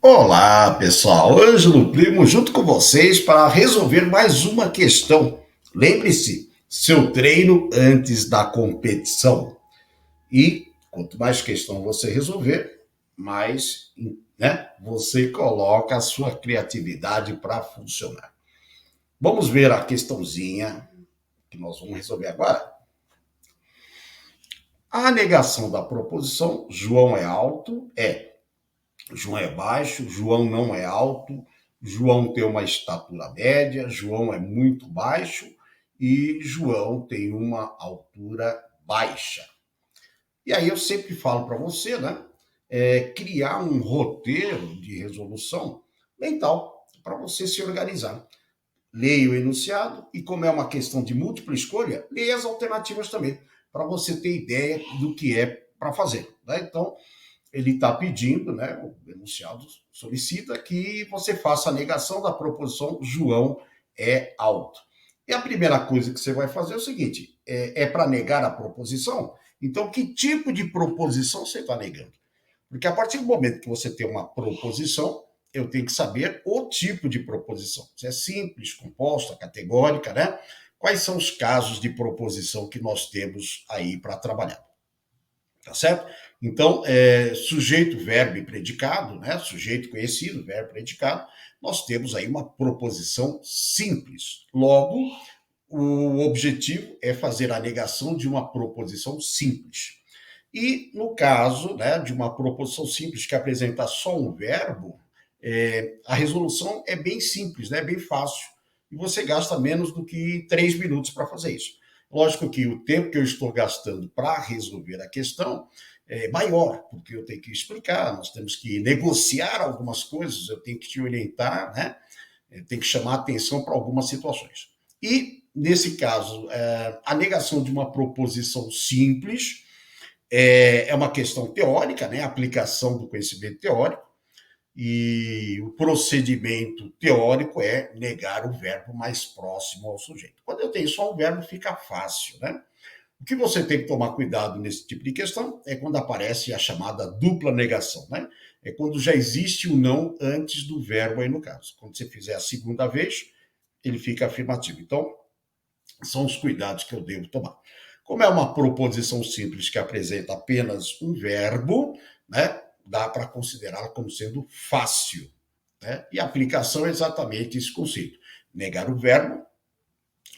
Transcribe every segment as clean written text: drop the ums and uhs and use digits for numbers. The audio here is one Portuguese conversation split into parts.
Olá, pessoal. Ângelo Primo junto com vocês para resolver mais uma questão. Lembre-se, seu treino antes da competição. E quanto mais questão você resolver, mais, você coloca a sua criatividade para funcionar. Vamos ver a questãozinha que nós vamos resolver agora. A negação da proposição João é alto é João é baixo, João não é alto, João tem uma estatura média, João é muito baixo e João tem uma altura baixa. E aí eu sempre falo para você, né? Criar um roteiro de resolução mental para você se organizar. Leia o enunciado e, como é uma questão de múltipla escolha, leia as alternativas também, para você ter ideia do que é para fazer. Né? Então, ele está pedindo, né, o enunciado solicita que você faça a negação da proposição João é alto. E a primeira coisa que você vai fazer é o seguinte: é para negar a proposição? Então, que tipo de proposição você está negando? Porque a partir do momento que você tem uma proposição, eu tenho que saber o tipo de proposição. Se é simples, composta, categórica, né? Quais são os casos de proposição que nós temos aí para trabalhar? Tá certo? Então, sujeito, verbo e predicado, né? Sujeito conhecido, verbo, predicado, nós temos aí uma proposição simples. Logo, o objetivo é fazer a negação de uma proposição simples. E no caso, né, de uma proposição simples que apresenta só um verbo, a resolução é bem simples, né, bem fácil. E você gasta menos do que 3 minutos para fazer isso. Lógico que o tempo que eu estou gastando para resolver a questão é maior, porque eu tenho que explicar, nós temos que negociar algumas coisas, eu tenho que te orientar, né? Eu tenho que chamar atenção para algumas situações. E, nesse caso, a negação de uma proposição simples é uma questão teórica, né? A aplicação do conhecimento teórico, e o procedimento teórico é negar o verbo mais próximo ao sujeito. Quando eu tenho só um verbo, fica fácil, né? O que você tem que tomar cuidado nesse tipo de questão é quando aparece a chamada dupla negação, né? É quando já existe o não antes do verbo aí no caso. Quando você fizer a segunda vez, ele fica afirmativo. Então, são os cuidados que eu devo tomar. Como é uma proposição simples que apresenta apenas um verbo, né? Dá para considerá-la como sendo fácil. Né? E a aplicação é exatamente esse conceito: negar o verbo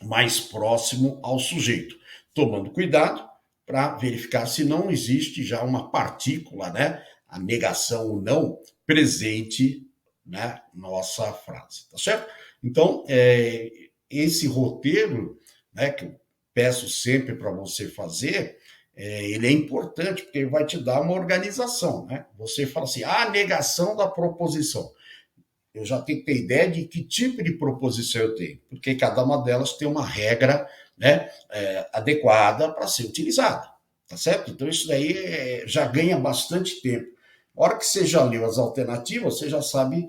mais próximo ao sujeito, tomando cuidado para verificar se não existe já uma partícula, né? A negação ou não presente na nossa frase, tá certo? Então, esse roteiro, né, que eu peço sempre para você fazer, ele é importante, porque ele vai te dar uma organização, né? Você fala assim, a negação da proposição. Eu já tenho que ter ideia de que tipo de proposição eu tenho, porque cada uma delas tem uma regra, né, adequada para ser utilizada, tá certo? Então isso daí já ganha bastante tempo. A hora que você já leu as alternativas, você já sabe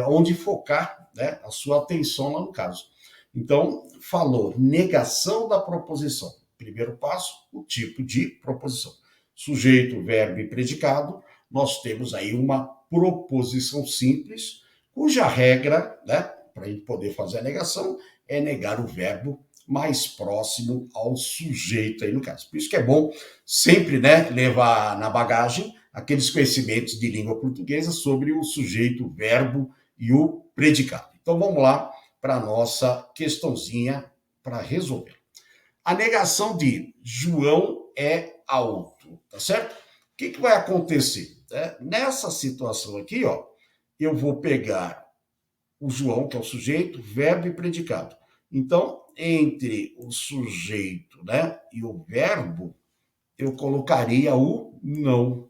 onde focar, né, a sua atenção lá no caso. Então, falou negação da proposição. Primeiro passo, o tipo de proposição. Sujeito, verbo e predicado, nós temos aí uma proposição simples, cuja regra, né, para a gente poder fazer a negação, é negar o verbo mais próximo ao sujeito aí no caso. Por isso que é bom sempre, né, levar na bagagem aqueles conhecimentos de língua portuguesa sobre o sujeito, o verbo e o predicado. Então vamos lá para a nossa questãozinha para resolver. A negação de João é alto, tá certo? O que vai acontecer? Nessa situação aqui, ó, eu vou pegar o João, que é o sujeito, verbo e predicado. Então, entre o sujeito, né, e o verbo, eu colocaria o não.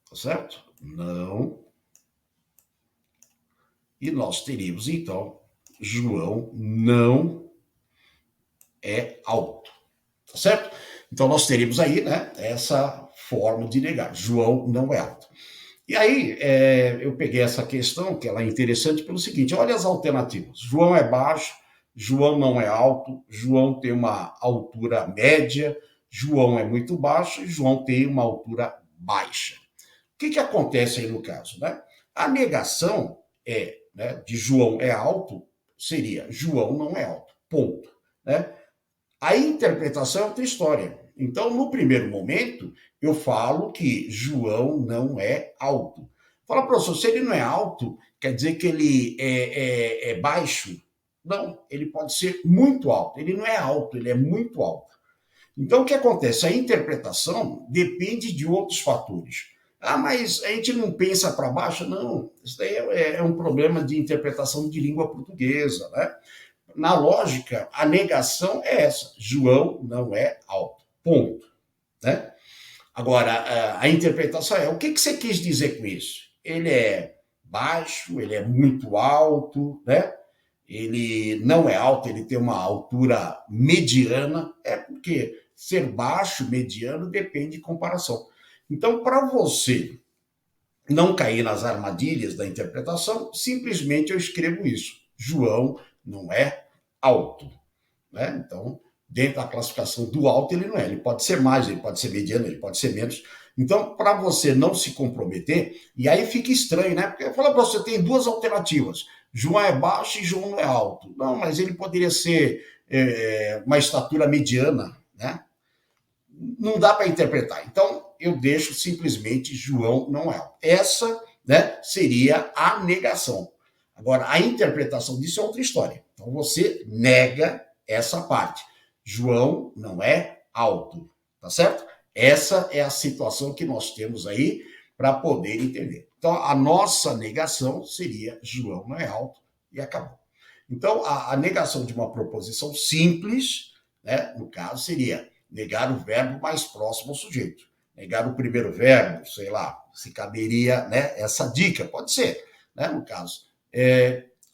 Tá certo? Não. E nós teríamos, então, João não é alto. Tá certo? Então, nós teríamos aí, né, essa forma de negar. João não é alto. E aí, eu peguei essa questão, que ela é interessante, pelo seguinte: olha as alternativas. João é baixo, João não é alto, João tem uma altura média, João é muito baixo e João tem uma altura baixa. O que acontece aí no caso, né? A negação né, de João é alto seria João não é alto, ponto, né? A interpretação é outra história. Então, no primeiro momento, eu falo que João não é alto. Fala, professor, se ele não é alto, quer dizer que ele é baixo? Não, ele pode ser muito alto. Ele não é alto, ele é muito alto. Então, o que acontece? A interpretação depende de outros fatores. Ah, mas a gente não pensa para baixo? Não, isso daí é um problema de interpretação de língua portuguesa, né? Na lógica, a negação é essa: João não é alto. Ponto. Né? Agora, a interpretação é: o que você quis dizer com isso? Ele é baixo, ele é muito alto, né? Ele não é alto, ele tem uma altura mediana. É porque ser baixo, mediano, depende de comparação. Então, para você não cair nas armadilhas da interpretação, simplesmente eu escrevo isso: João não é alto. Né? Então, dentro da classificação do alto, ele não é. Ele pode ser mais, ele pode ser mediano, ele pode ser menos. Então, para você não se comprometer, e aí fica estranho, né? Porque fala para você, tem duas alternativas: João é baixo e João não é alto. Não, mas ele poderia ser uma estatura mediana, né? Não dá para interpretar. Então, eu deixo simplesmente João não é alto. Essa, né, seria a negação. Agora, a interpretação disso é outra história. Então, você nega essa parte. João não é alto, tá certo? Essa é a situação que nós temos aí para poder entender. Então, a nossa negação seria João não é alto e acabou. Então, a negação de uma proposição simples, né, no caso, seria negar o verbo mais próximo ao sujeito. Negar o primeiro verbo, sei lá, se caberia, né, essa dica, pode ser, né, no caso.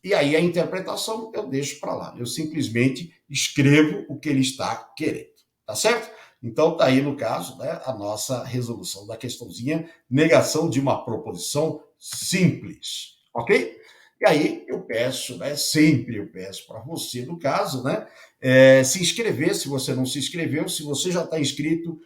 E aí a interpretação eu deixo para lá. Eu simplesmente escrevo o que ele está querendo, tá certo? Então tá aí, no caso, né, a nossa resolução da questãozinha, negação de uma proposição simples, ok? E aí eu peço, né, sempre eu peço para você, no caso, né, se inscrever, se você não se inscreveu. Se você já está inscrito,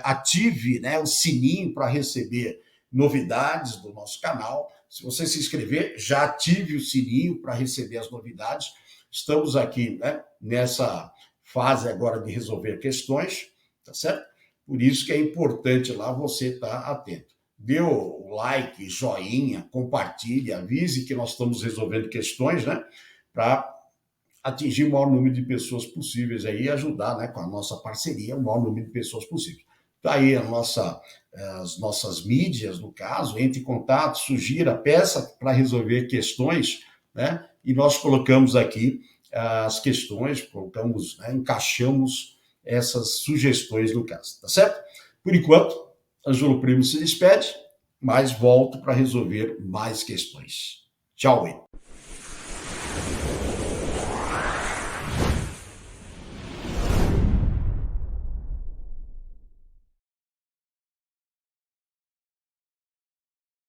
ative, né, o sininho para receber novidades do nosso canal. Se você se inscrever, já ative o sininho para receber as novidades. Estamos aqui, né, nessa fase agora de resolver questões, tá certo? Por isso que é importante lá você estar atento. Dê o like, joinha, compartilhe, avise que nós estamos resolvendo questões, né, para atingir o maior número de pessoas possíveis aí e ajudar, né, com a nossa parceria, o maior número de pessoas possível. Está aí as nossas mídias, no caso, entre em contato, sugira, peça para resolver questões, né, e nós colocamos aqui as questões, colocamos, né, encaixamos essas sugestões no caso, tá certo? Por enquanto, Ângelo Primo se despede, mas volto para resolver mais questões. Tchau, hein?